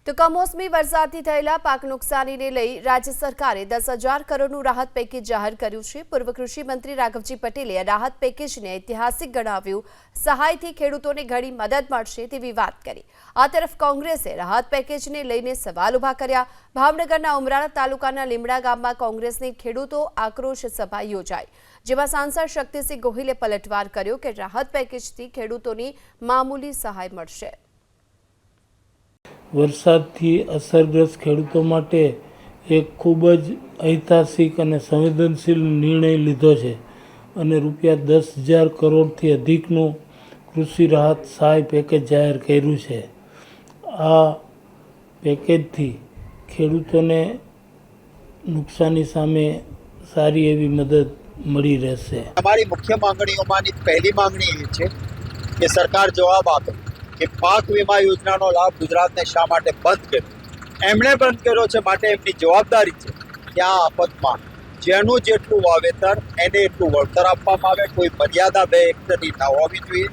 તો કમોસમી વરસાદથી થયેલા પાક નુકસાનીને લઈ રાજ્ય સરકારે 10,000 કરોડનું રાહત પેકેજ જાહેર કર્યું છે। પૂર્વ કૃષિ મંત્રી રાઘવજી પટેલે આ રાહત પેકેજને ઐતિહાસિક ગણાવ્યું। સહાયથી ખેડૂતોને ઘણી મદદ મળશે તેવી વાત કરી। આ તરફ કોંગ્રેસે રાહત પેકેજને લઈને સવાલ ઊભા કર્યા। ભાવનગરના ઉમરાળા તાલુકાના લીમડા ગામમાં કોંગ્રેસની ખેડૂતો આક્રોશ સભા યોજાઈ, જેમાં સાંસદ શક્તિસિંહ ગોહિલે પલટવાર કર્યો કે રાહત પેકેજથી ખેડૂતોની મામૂલી સહાય મળશે। વરસાદથી અસરગ્રસ્ત ખેડૂતો માટે એક ખૂબ જ ઐતિહાસિક અને સંવેદનશીલ નિર્ણય લીધો છે અને રૂપિયા 10,000 કરોડથી અધિકનું કૃષિ રાહત સહાય પેકેજ જાહેર કર્યું છે। આ પેકેજથી ખેડૂતોને નુકસાની સામે સારી એવી મદદ મળી રહેશે। हमारी मुख्य मांगणीओमांनी पहली मांगणी એ છે કે સરકાર જવાબ આપે કે પાક વીમા યોજનાનો લાભ ગુજરાતને શા માટે બંધ કર્યો। એમણે બંધ કર્યો છે માટે એમની જવાબદારી છે કે આ આફતમાં જેનું જેટલું વાવેતર એને એટલું વળતર આપવામાં આવે। કોઈ મર્યાદા 2 હેક્ટરની ના હોવી જોઈએ।